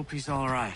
hope he's all right.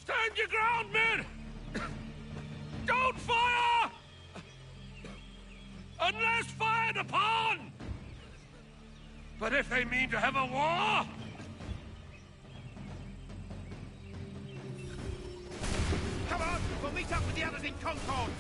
Stand your ground, men! Don't fire! Unless fired upon! But if they mean to have a war... Come on! We'll meet up with the others in Concord!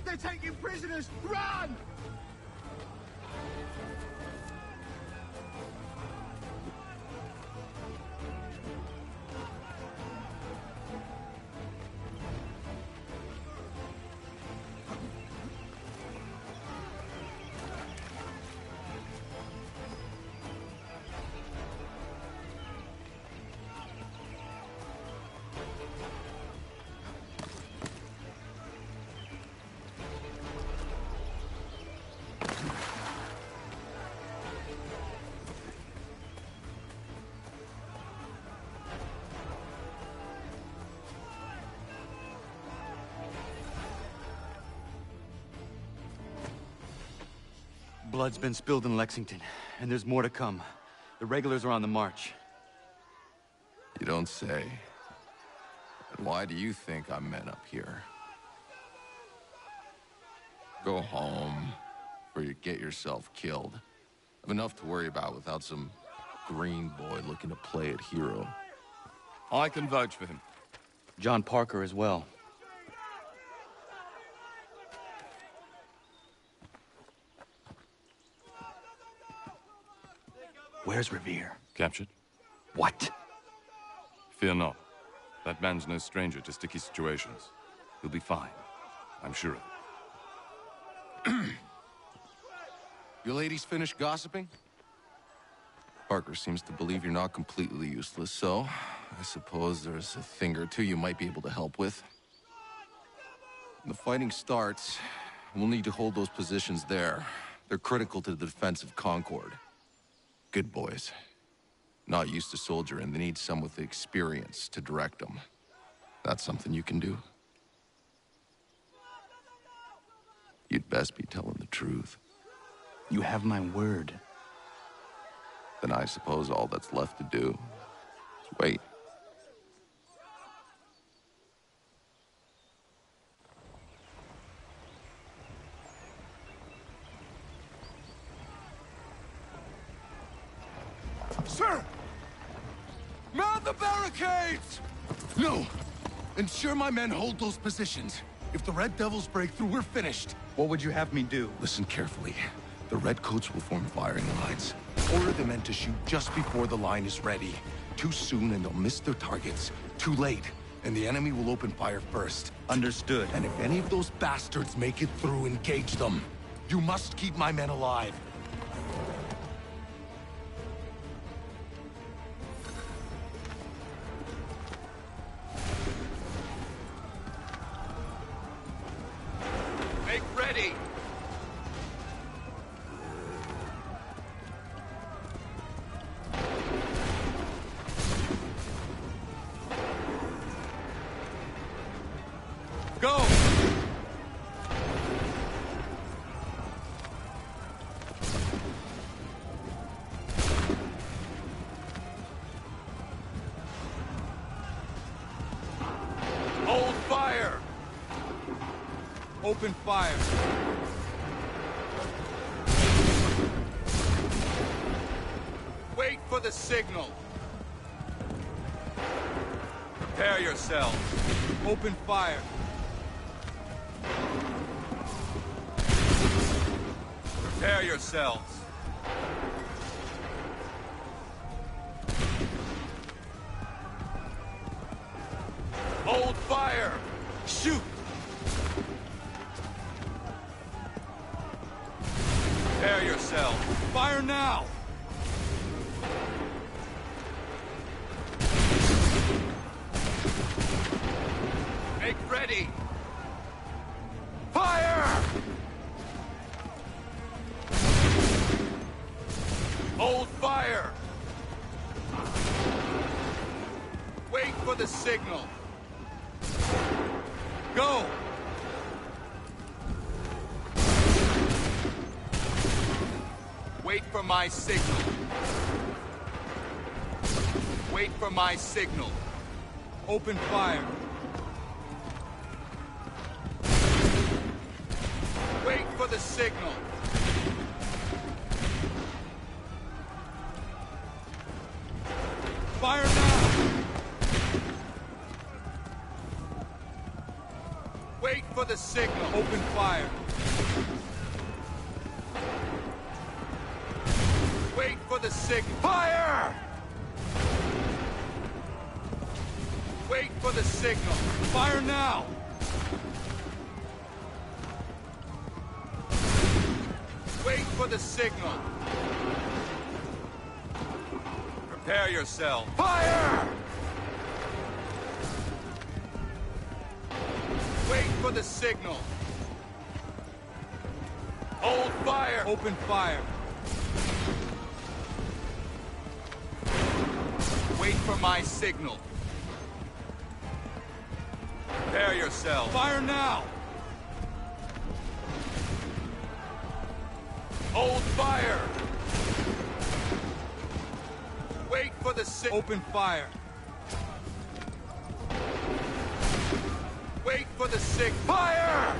They're taking prisoners! Run! Blood's been spilled in Lexington, and there's more to come. The regulars are on the march. You don't say. And why do you think I'm men up here? Go home, or you get yourself killed. I've enough to worry about without some green boy looking to play at hero. I can vouch for him. John Parker as well. Where's Revere? Captured? What? Fear not. That man's no stranger to sticky situations. He'll be fine. I'm sure of it. You ladies finished gossiping? Parker seems to believe you're not completely useless, so I suppose there's a thing or two you might be able to help with. When the fighting starts, we'll need to hold those positions there. They're critical to the defense of Concord. Good boys. Not used to soldiering, they need some with the experience to direct them. That's something you can do? You'd best be telling the truth. You have my word. Then I suppose all that's left to do is wait. Sir! Mount the barricades! No! Ensure my men hold those positions. If the Red Devils break through, we're finished. What would you have me do? Listen carefully. The Redcoats will form firing lines. Order the men to shoot just before the line is ready. Too soon and they'll miss their targets. Too late, and the enemy will open fire first. Understood. And if any of those bastards make it through, engage them. You must keep my men alive. Make ready! Go! Hold fire! Open fire. Wait for the signal. Prepare yourselves. Open fire. Prepare yourselves. Hold fire! Shoot! Prepare yourself. Fire now. Make ready. Fire! Hold fire! Wait for the signal. Go! Wait for my signal. Wait for my signal. Open fire. Wait for the signal. Fire now. Wait for the signal. Open fire. Wait for the signal. Fire! Wait for the signal. Fire now. Wait for the signal. Prepare yourself. Fire! Wait for the signal. Hold fire. Open fire. Wait for my signal. Prepare yourself. Fire now. Hold fire. Wait for the signal. Open fire. Wait for the signal. Fire!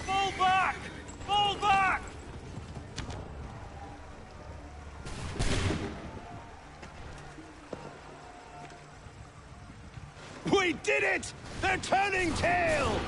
Fall back! Fall back! We did it! They're turning tail!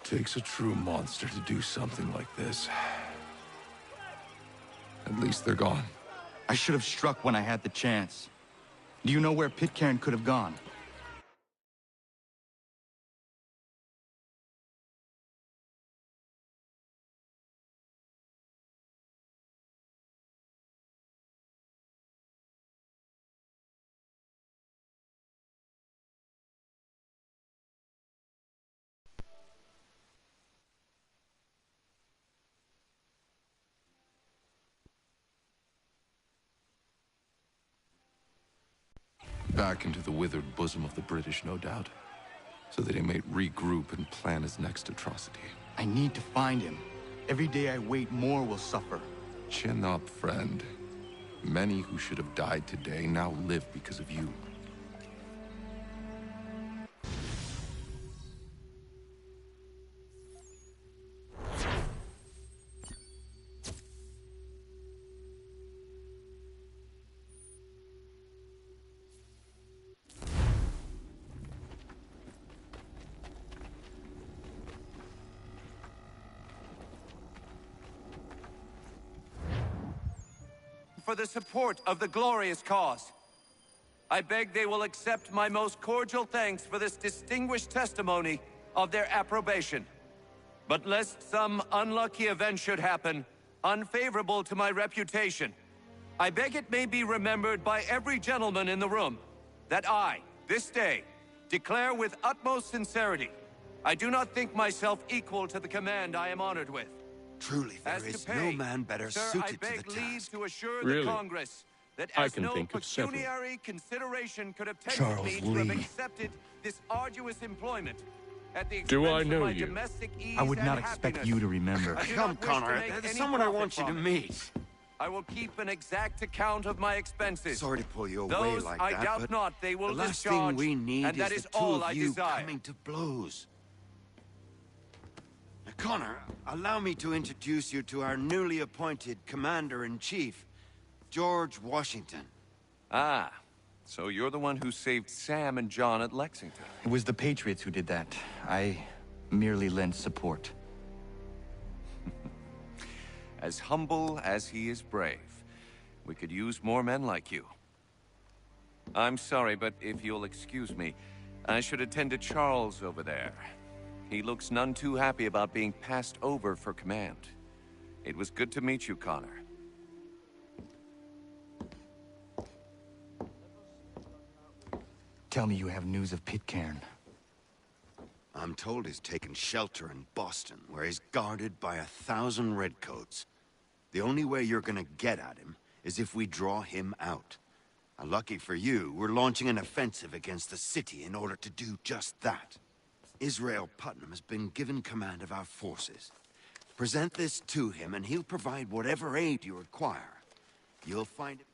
Takes a true monster to do something like this. At least they're gone. I should have struck when I had the chance. Do you know where Pitcairn could have gone? Back into the withered bosom of the British, no doubt. So that he may regroup and plan his next atrocity. I need to find him. Every day I wait, more will suffer. Chin up, friend. Many who should have died today now live because of you. For the support of the glorious cause. I beg they will accept my most cordial thanks for this distinguished testimony of their approbation. But lest some unlucky event should happen, unfavorable to my reputation, I beg it may be remembered by every gentleman in the room that I, this day, declare with utmost sincerity, I do not think myself equal to the command I am honored with. Truly, there As to is pay, no man better sir, suited I to beg the leave task. to assure Really? the Congress that I as can no think of several. pecuniary consideration could have tempted Charles me to Lee. have accepted this arduous employment at the expense Do I of know my you? domestic ease I would and not expect happiness. you to remember. I do Come, not wish to Connor, make there's any someone I profit want you to from it. meet. I will keep an exact account of my expenses. Sorry to pull you away Those like I that, doubt but not they will the last discharge, thing we need and that is is the two all of I you desire. coming to blows. Now, Connor, allow me to introduce you to our newly appointed Commander-in-Chief, George Washington. Ah, so you're the one who saved Sam and John at Lexington. It was the Patriots who did that. I merely lent support. As humble as he is brave. We could use more men like you. I'm sorry, but if you'll excuse me, I should attend to Charles over there. He looks none too happy about being passed over for command. It was good to meet you, Connor. Tell me you have news of Pitcairn. I'm told he's taken shelter in Boston, where he's guarded by 1,000 redcoats. The only way you're gonna get at him is if we draw him out. Lucky for you, we're launching an offensive against the city in order to do just that. Israel Putnam has been given command of our forces. Present this to him, and he'll provide whatever aid you require. You'll find it.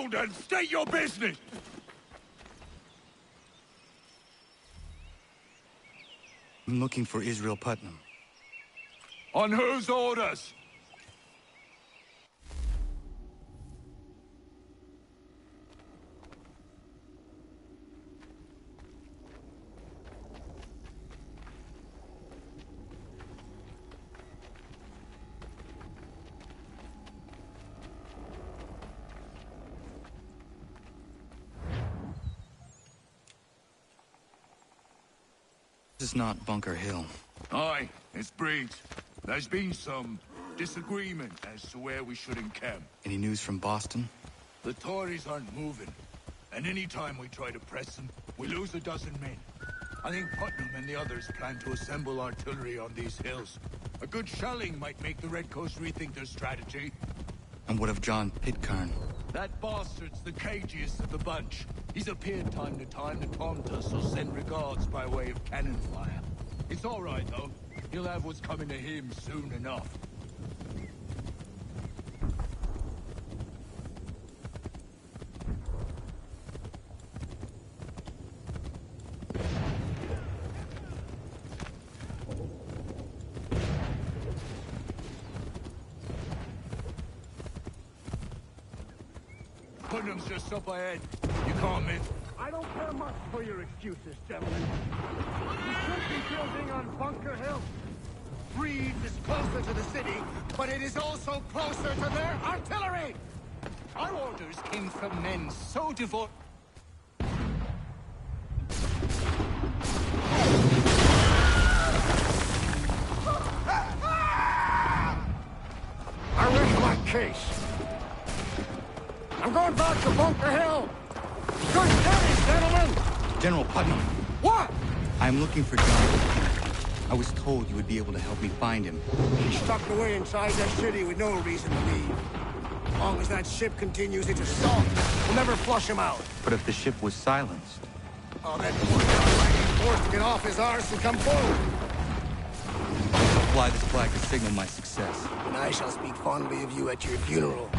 around and state your business! I'm looking for Israel Putnam. On whose orders? This is not Bunker Hill. Aye, it's Briggs. There's been some disagreement as to where we should encamp. Any news from Boston? The Tories aren't moving, and any time we try to press them, we lose a dozen men. I think Putnam and the others plan to assemble artillery on these hills. A good shelling might make the Redcoats rethink their strategy. And what of John Pitcairn? That bastard's the cagiest of the bunch. He's appeared time to time to taunt us or send regards by way of cannon fire. It's all right, though. He'll have what's coming to him soon enough. Putnam's just up ahead. You can't miss. I don't care much for your excuses, gentlemen. We should be building on Bunker Hill. Reed is closer to the city, but it is also closer to their artillery! Our orders came from men so devoted. I rest my case. I'm going back to Bunker Hill. Good studies, gentlemen! General Putnam, What? I'm looking for John. I was told you would be able to help me find him. He's stuck away inside that city with no reason to leave. As long as that ship continues its assault, we'll never flush him out. But if the ship was silenced... Oh, that poor guy might be forced to get off his arse and come forward. I'll fly this flag to signal my success. And I shall speak fondly of you at your funeral.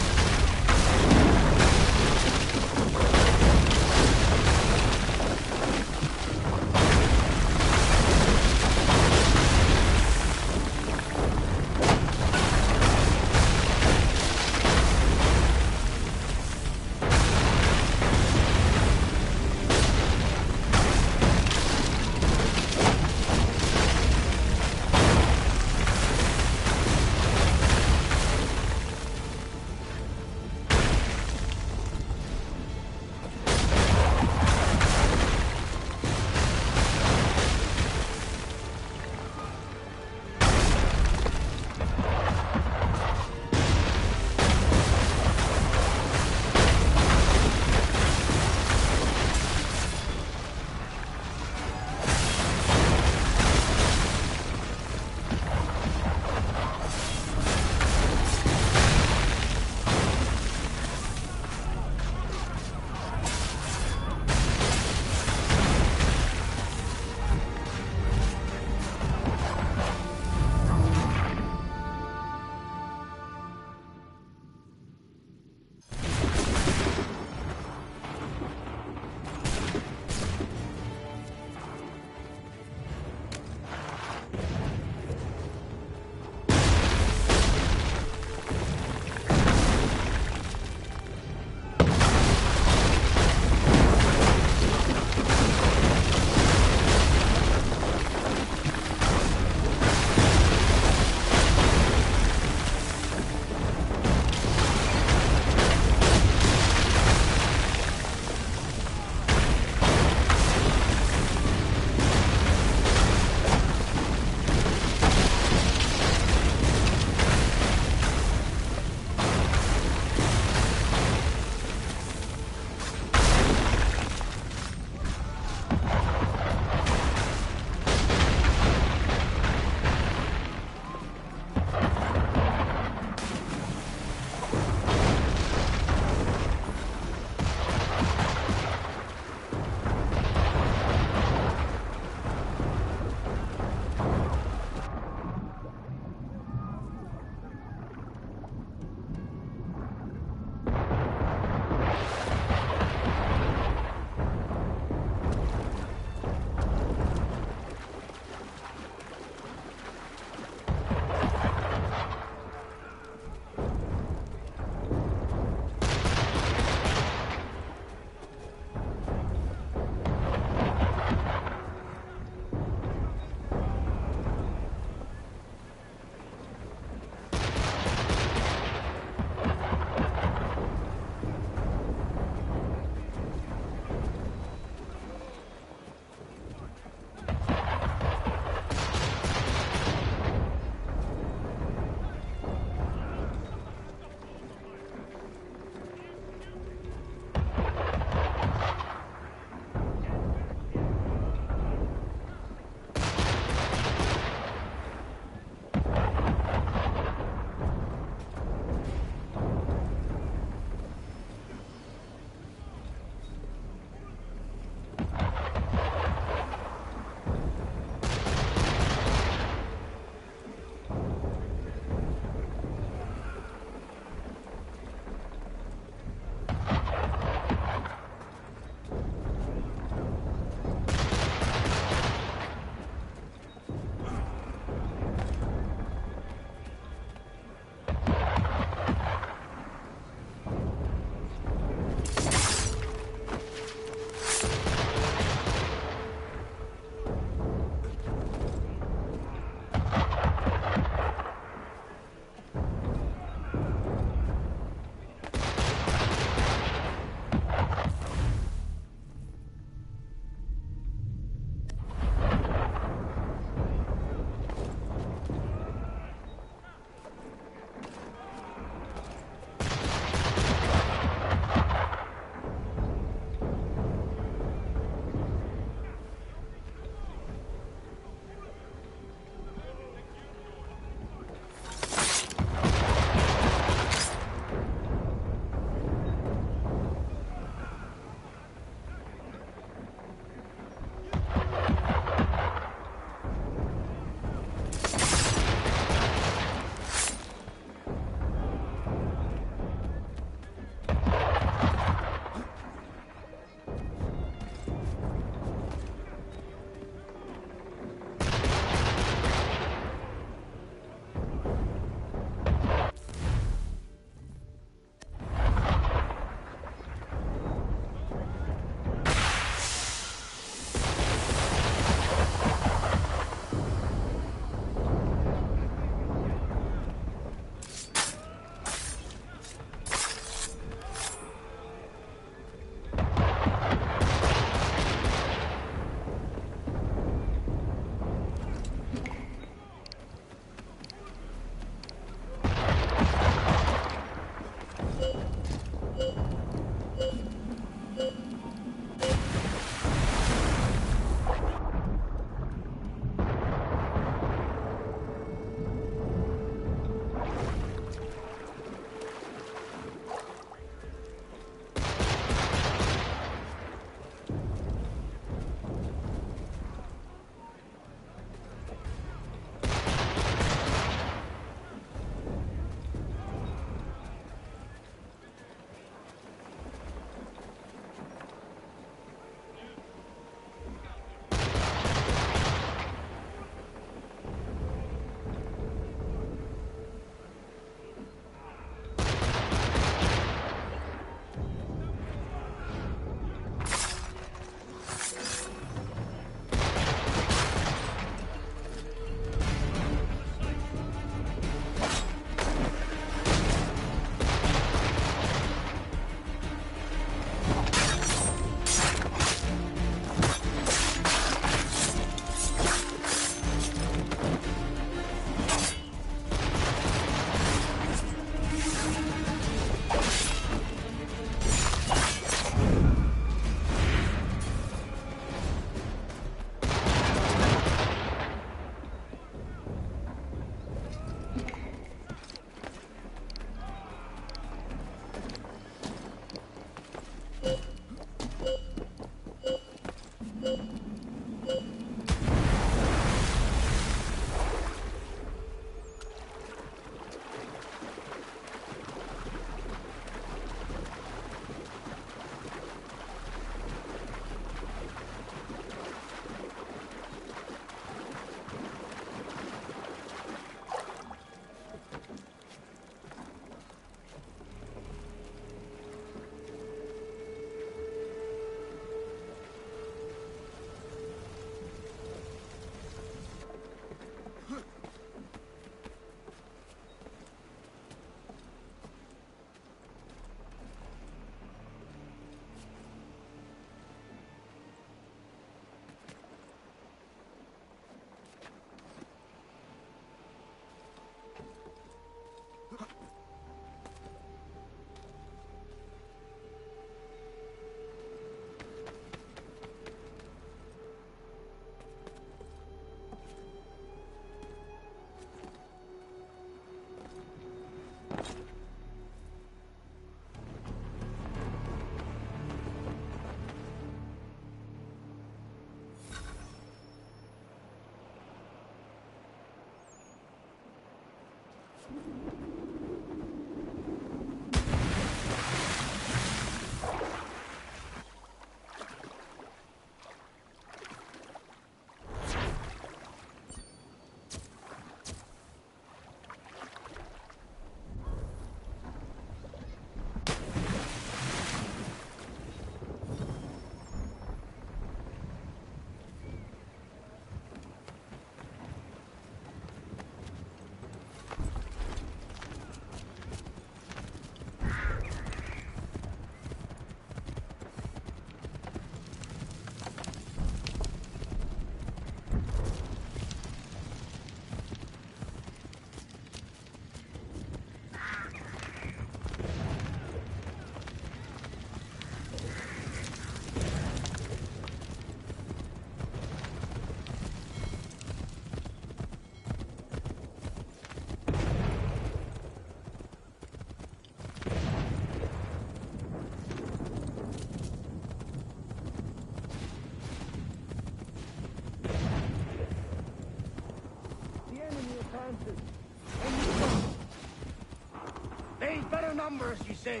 They've better numbers, you say.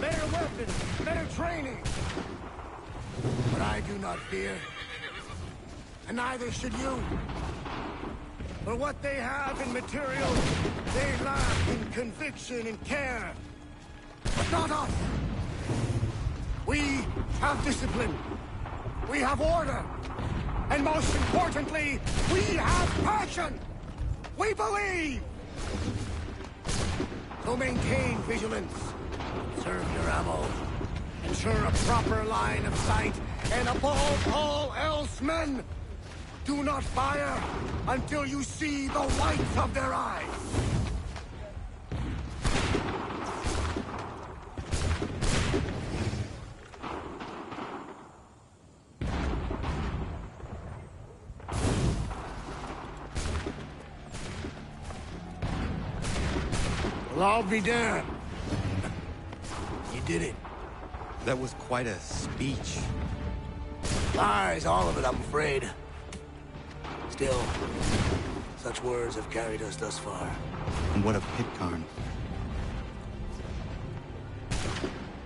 Better weapons, better training. But I do not fear. And neither should you. For what they have in material, they lack in conviction and care. But not us. We have discipline. We have order. And most importantly, we have passion. We believe. So maintain vigilance. Conserve your ammo. Ensure a proper line of sight. And above all else, men, do not fire until you see the whites of their eyes. Well, I'll be damned. You did it. That was quite a speech. Lies, all of it, I'm afraid. Still, such words have carried us thus far. And what of Pitcairn?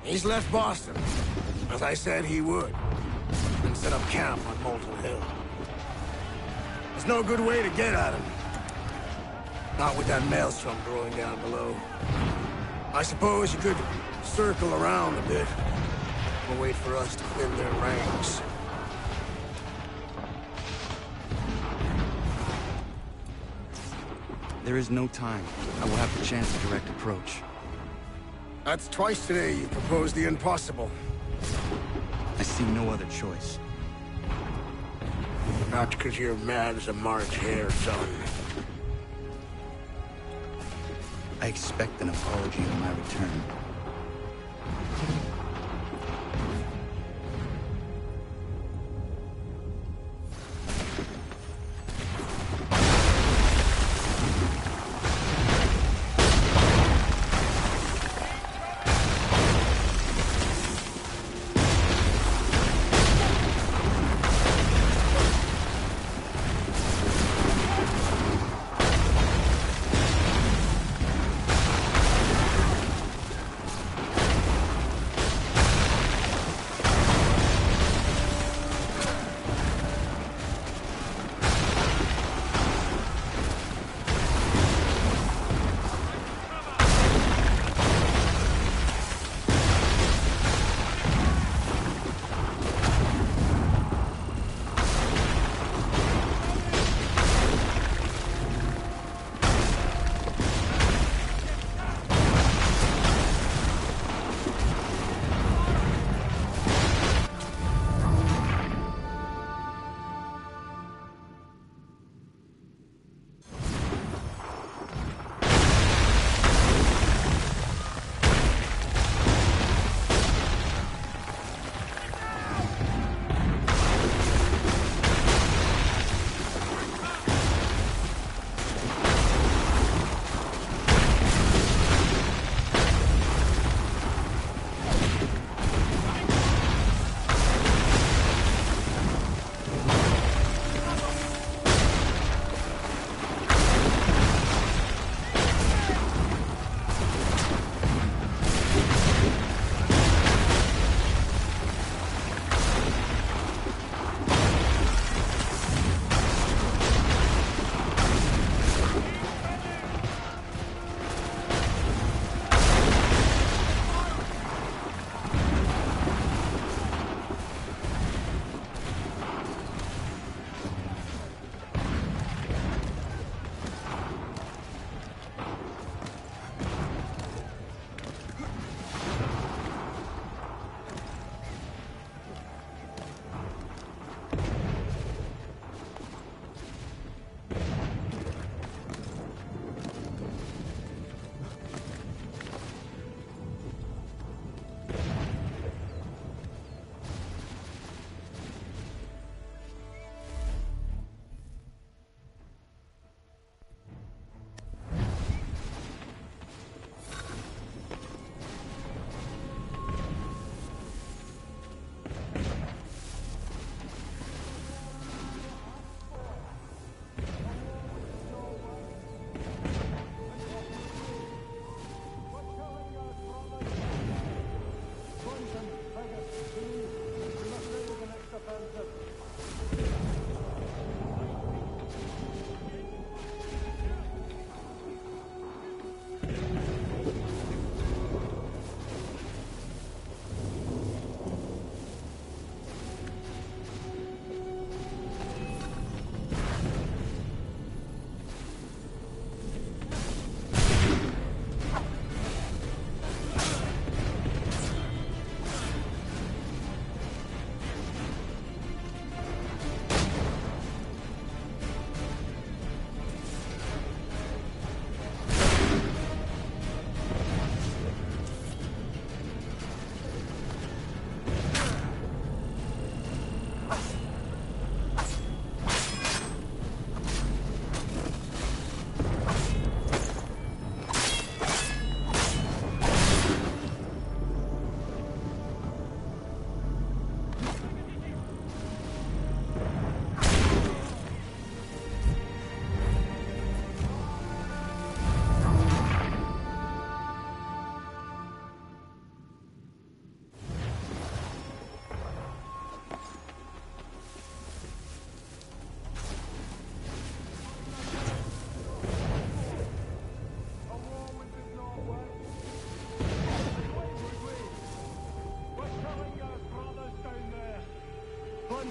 He's left Boston, as I said he would, and set up camp on Molten Hill. There's no good way to get at him. Not with that maelstrom growing down below. I suppose you could circle around a bit, or wait for us to thin their ranks. There is no time. I will have the chance of direct approach. That's twice today you proposed the impossible. I see no other choice. Not because you're mad as a March hare, son. I expect an apology on my return.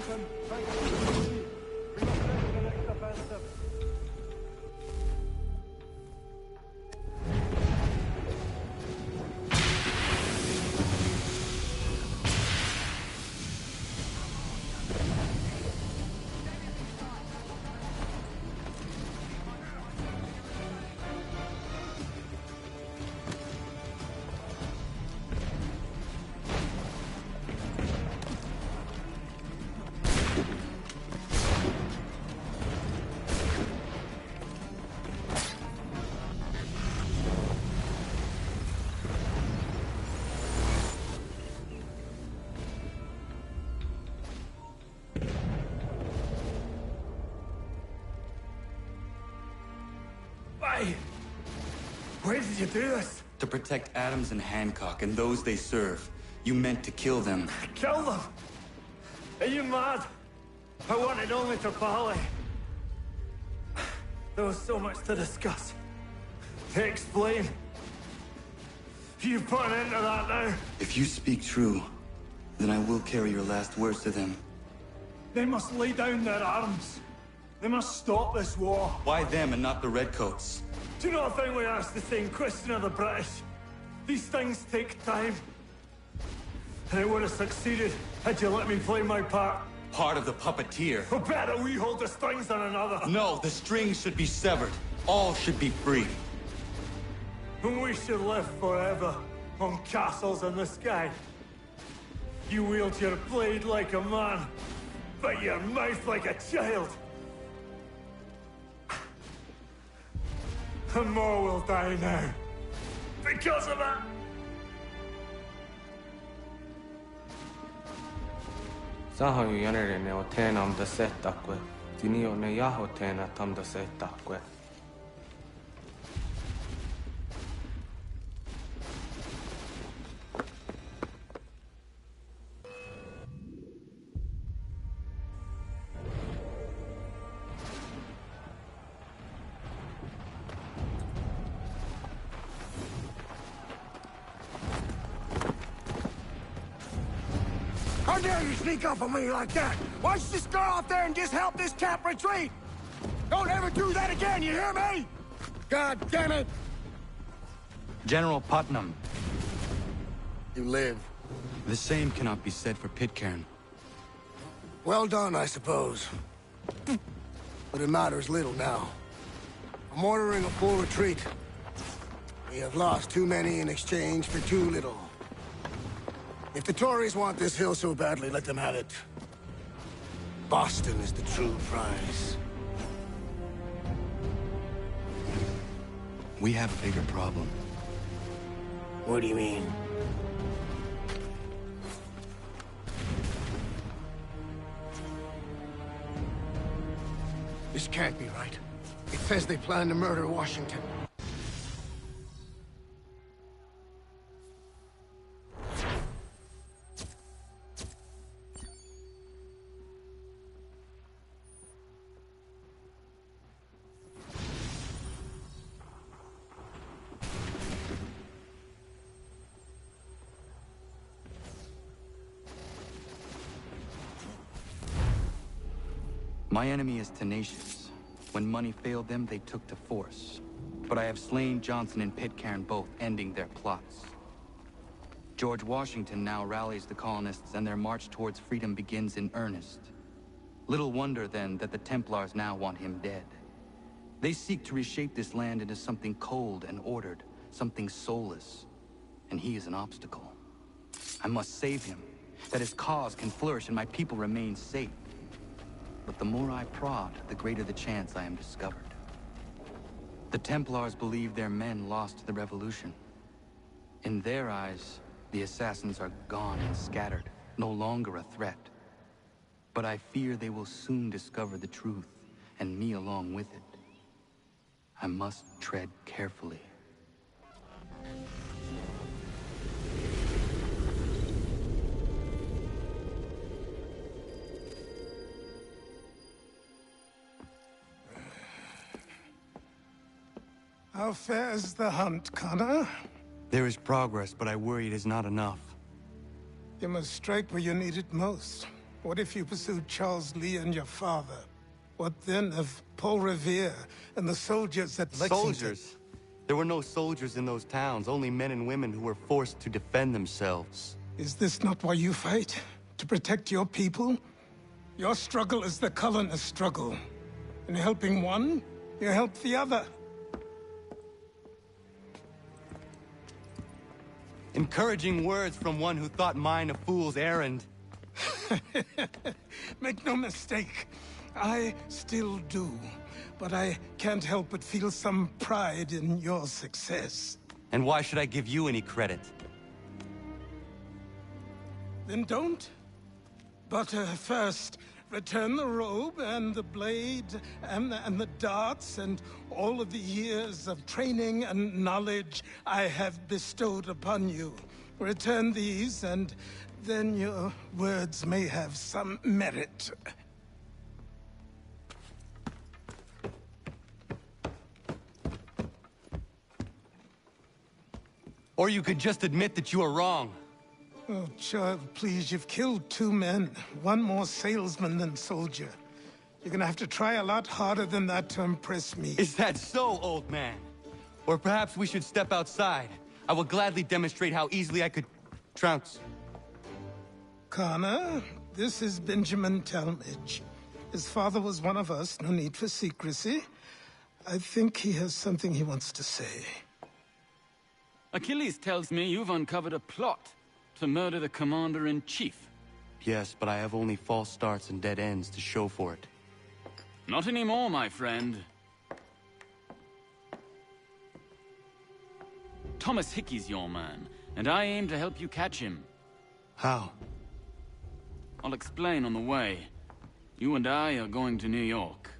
Washington, thank you. We must ready the next offensive. Why did you do this? To protect Adams and Hancock and those they serve. You meant to kill them. Kill them? Are you mad? I wanted only to parley. There was so much to discuss. To explain. You put an end to that now. If you speak true, then I will carry your last words to them. They must lay down their arms. They must stop this war. Why them and not the Redcoats? Do you not think we asked the same question of the British? These things take time. And it would have succeeded had you let me play my part. Part of the puppeteer. Oh, better we hold the strings than another. No, the strings should be severed. All should be free. And we should live forever on castles in the sky. You wield your blade like a man, but your mouth like a child. And more will die now. Because of it! Sahoju jänerine o teenam da setakwe. Tinio ne jaho teena tam da setakwe. How dare you sneak up on me like that? Why don't you just go out there and just help this camp retreat? Don't ever do that again, you hear me? God damn it! General Putnam. You live. The same cannot be said for Pitcairn. Well done, I suppose. But it matters little now. I'm ordering a full retreat. We have lost too many in exchange for too little. If the Tories want this hill so badly, let them have it. Boston is the true prize. We have a bigger problem. What do you mean? This can't be right. It says they plan to murder Washington. My enemy is tenacious. When money failed them, they took to force. But I have slain Johnson and Pitcairn both, ending their plots. George Washington now rallies the colonists and their march towards freedom begins in earnest. Little wonder, then, that the Templars now want him dead. They seek to reshape this land into something cold and ordered, something soulless. And he is an obstacle. I must save him, that his cause can flourish and my people remain safe. But the more I prod, the greater the chance I am discovered. The Templars believe their men lost the revolution. In their eyes, the assassins are gone and scattered, no longer a threat. But I fear they will soon discover the truth, and me along with it. I must tread carefully. How fares the hunt, Connor? There is progress, but I worry it is not enough. You must strike where you need it most. What if you pursued Charles Lee and your father? What then of Paul Revere and the soldiers at Lexington? Soldiers? There were no soldiers in those towns, only men and women who were forced to defend themselves. Is this not why you fight? To protect your people? Your struggle is the colonist struggle. In helping one, you help the other. Encouraging words from one who thought mine a fool's errand. Make no mistake, I still do. But I can't help but feel some pride in your success. And why should I give you any credit? Then don't. But first, return the robe and the blade and the darts and all of the years of training and knowledge I have bestowed upon you. Return these, and then your words may have some merit. Or you could just admit that you are wrong. Oh, child, please, you've killed 2 men. One more salesman than soldier. You're gonna have to try a lot harder than that to impress me. Is that so, old man? Or perhaps we should step outside. I will gladly demonstrate how easily I could trounce. Connor, this is Benjamin Talmadge. His father was one of us, no need for secrecy. I think he has something he wants to say. Achilles tells me you've uncovered a plot to murder the commander-in-chief. Yes, but I have only false starts and dead ends to show for it. Not anymore, my friend. Thomas Hickey's your man, and I aim to help you catch him. How? I'll explain on the way. You and I are going to New York.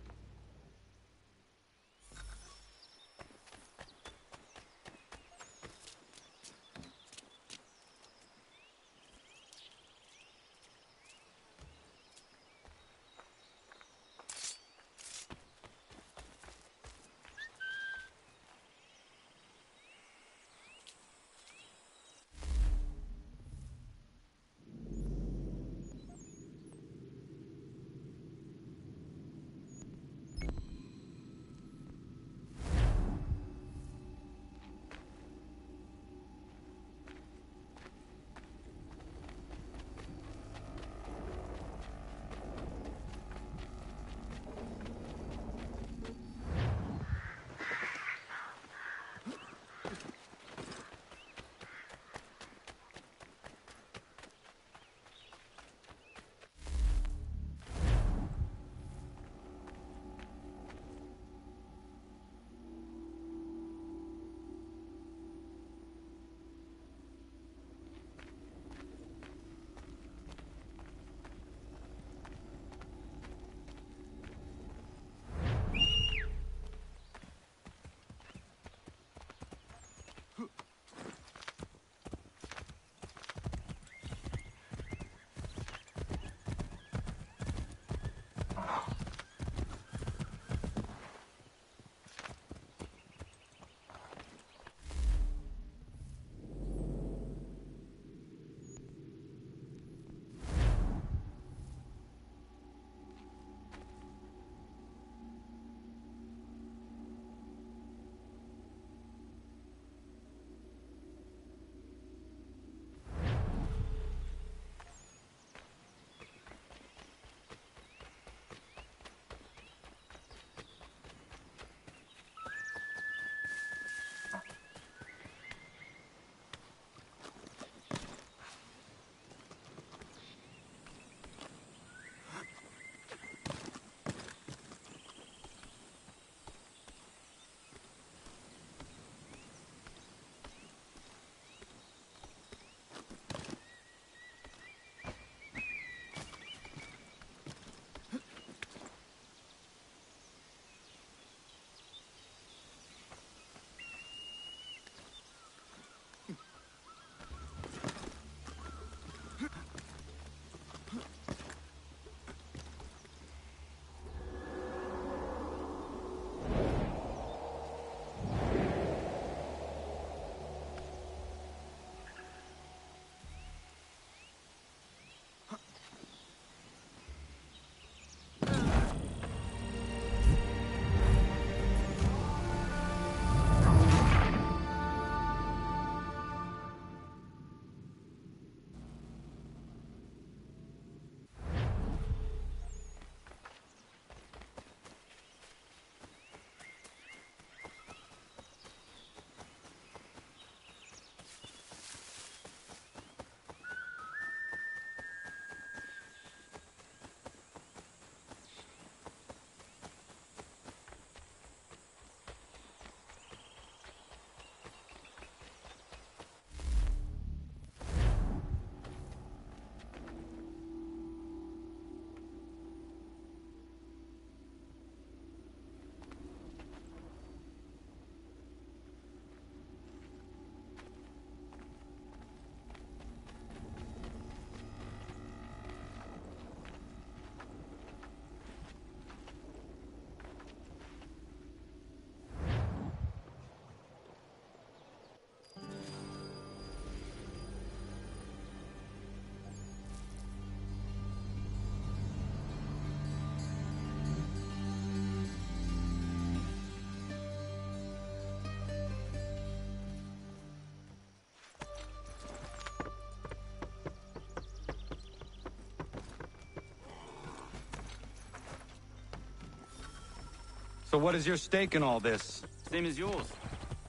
So what is your stake in all this? Same as yours.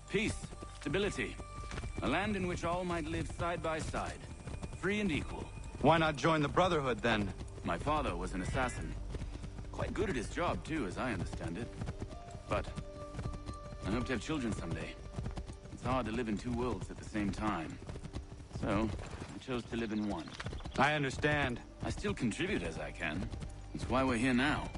Peace, stability. A land in which all might live side by side. Free and equal. Why not join the Brotherhood, then? My father was an assassin. Quite good at his job, too, as I understand it. But I hope to have children someday. It's hard to live in two worlds at the same time. So, I chose to live in one. I understand. I still contribute as I can. That's why we're here now.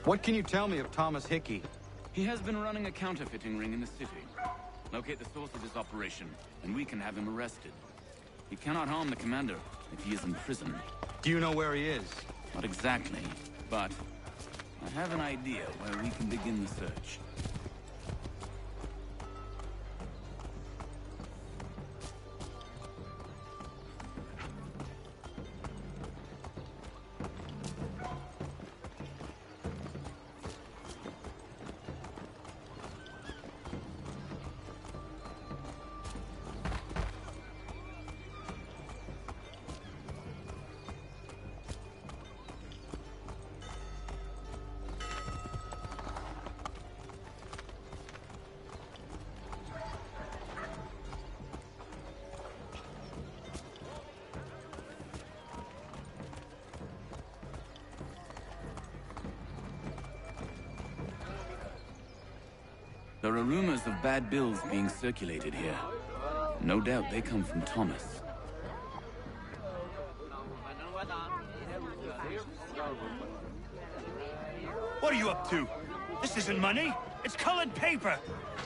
What can you tell me of Thomas Hickey? He has been running a counterfeiting ring in the city. Locate the source of his operation, and we can have him arrested. He cannot harm the commander if he is in prison. Do you know where he is? Not exactly, but I have an idea where we can begin the search. There are rumors of bad bills being circulated here. No doubt they come from Thomas. What are you up to? This isn't money. It's colored paper.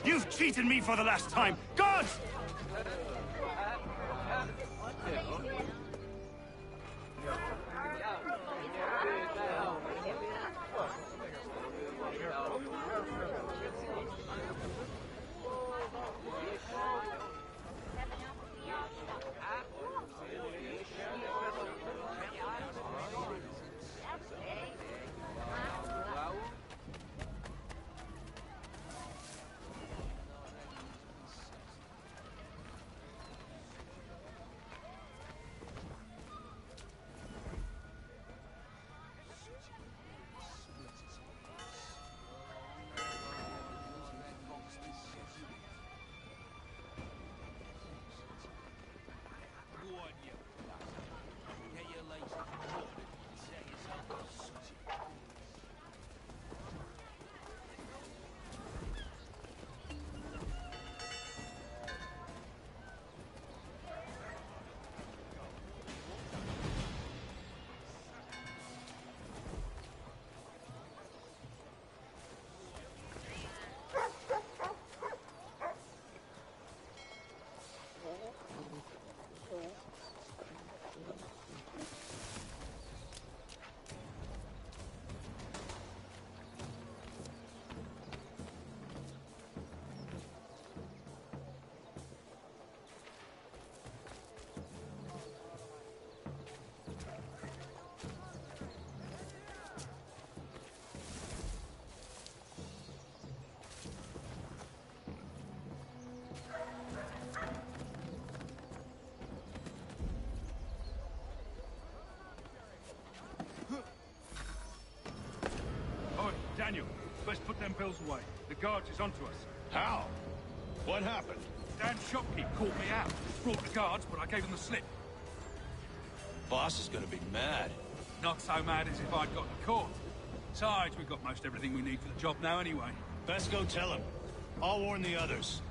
You've cheated me for the last time. Guards! Daniel, best put them bills away. The guards is onto us. How? What happened? Dan's shopkeep caught me out. Brought the guards, but I gave them the slip. Boss is gonna be mad. Not so mad as if I'd gotten caught. Besides, we've got most everything we need for the job now anyway. Best go tell him. I'll warn the others.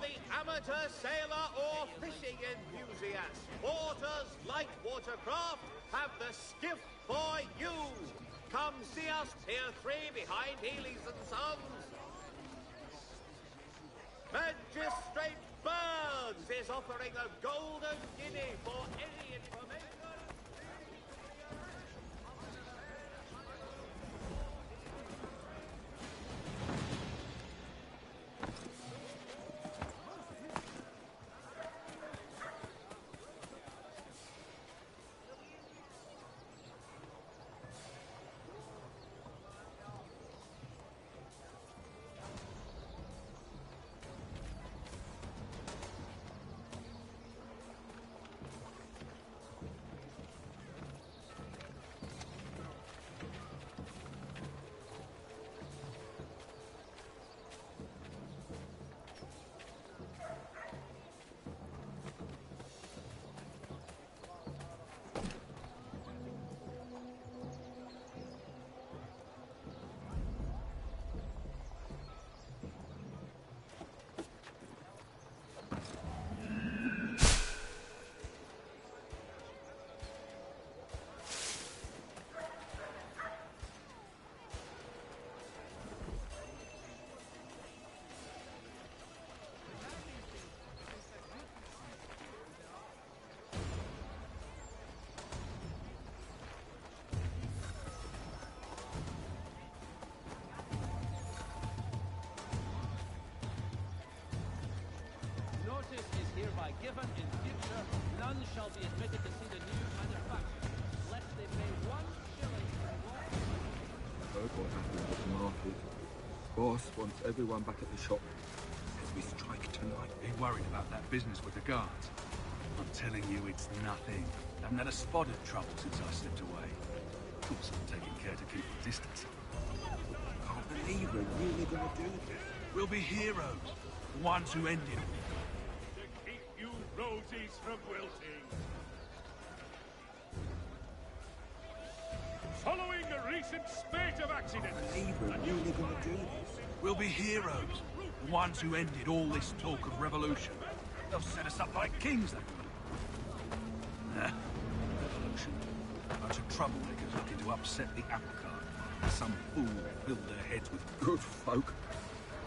the amateur sailor or fishing enthusiast. Porter's light watercraft have the skiff for you. Come see us, Pier 3 behind Healy's and Sons. Magistrate Burns is offering a golden guinea for any information. Given in future, none shall be admitted to see the new manufacture, lest they pay 1 shilling for what. Heard what happened at the market. Boss wants everyone back at the shop. Says we strike tonight. Be worried about that business with the guards. I'm telling you, it's nothing. I haven't had a spot of trouble since I slipped away. Of course, I'm taking care to keep the distance. I can't believe we're really gonna do this. We'll be heroes, the ones who ended it. You rosies from wilting. Following a recent spate of accidents. I believe we're really gonna do this. We'll be heroes, the ones who ended all this talk of revolution. They'll set us up like kings, they will. Revolution. A bunch of troublemakers looking to upset the apple cart. Some fool filled their heads with good folk.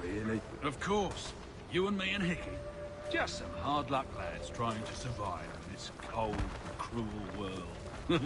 Really? Of course. You and me and Hickey. Just some hard luck lads trying to survive in this cold, cruel world.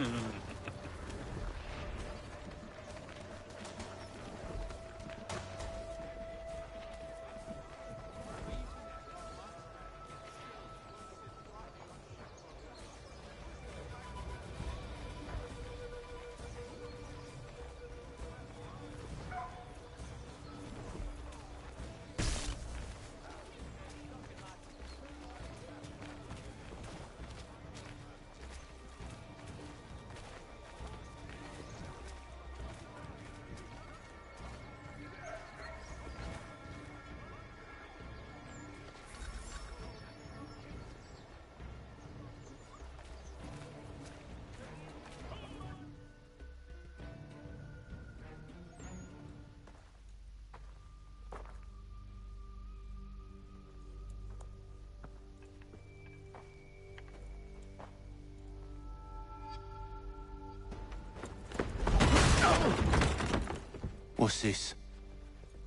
What's this?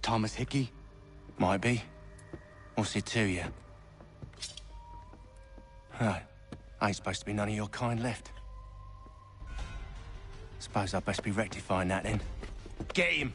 Thomas Hickey? Might be. What's it to you? Ain't supposed to be none of your kind left. Suppose I'd best be rectifying that then. Get him!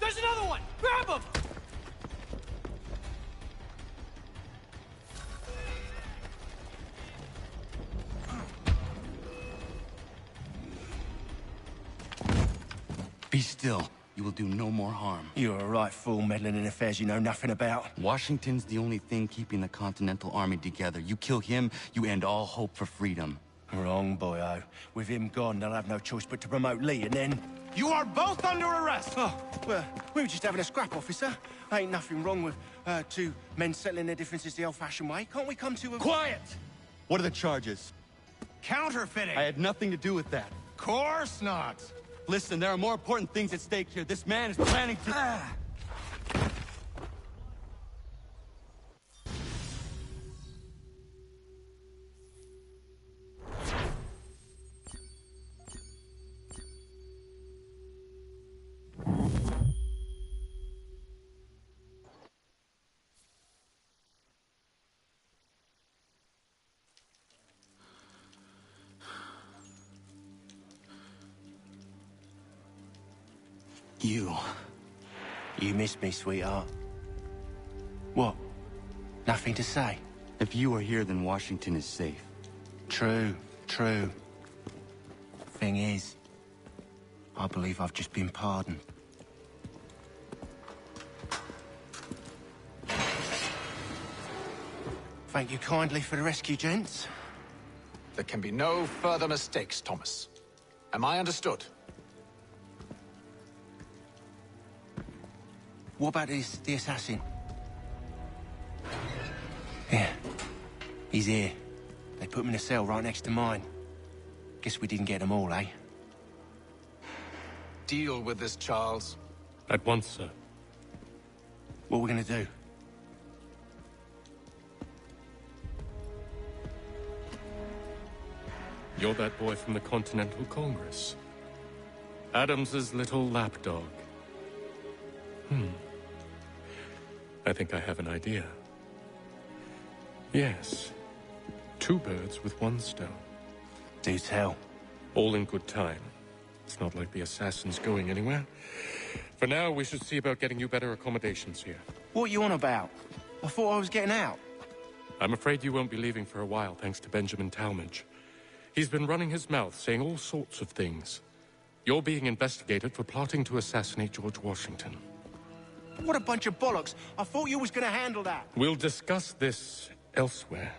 There's another one! Grab him! Be still. You will do no more harm. You're a right fool meddling in affairs you know nothing about. Washington's the only thing keeping the Continental Army together. You kill him, you end all hope for freedom. Wrong, boyo. With him gone, they'll have no choice but to promote Lee, and then... You are both under arrest! Oh, well, we were just having a scrap, officer. Ain't nothing wrong with two men settling their differences the old-fashioned way. Can't we come to a... Quiet! What are the charges? Counterfeiting! I had nothing to do with that. Course not! Listen, there are more important things at stake here. This man is planning to... You missed me, sweetheart. What? Nothing to say? If you are here, then Washington is safe. True. Thing is, I believe I've just been pardoned. Thank you kindly for the rescue, gents. There can be no further mistakes, Thomas. Am I understood? What about the assassin? Yeah, he's here. They put him in a cell right next to mine. Guess we didn't get them all, eh? Deal with this, Charles. At once, sir. What are we gonna do? You're that boy from the Continental Congress. Adams's little lapdog. I think I have an idea. Yes. 2 birds with 1 stone. Do tell. All in good time. It's not like the assassin's going anywhere. For now, we should see about getting you better accommodations here. What are you on about? I thought I was getting out. I'm afraid you won't be leaving for a while, thanks to Benjamin Talmadge. He's been running his mouth, saying all sorts of things. You're being investigated for plotting to assassinate George Washington. What a bunch of bollocks. I thought you was gonna handle that. We'll discuss this elsewhere.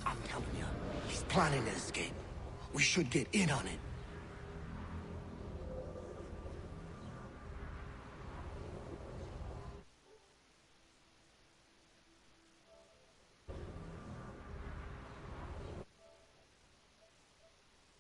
I'm telling you, he's planning an escape. We should get in on it.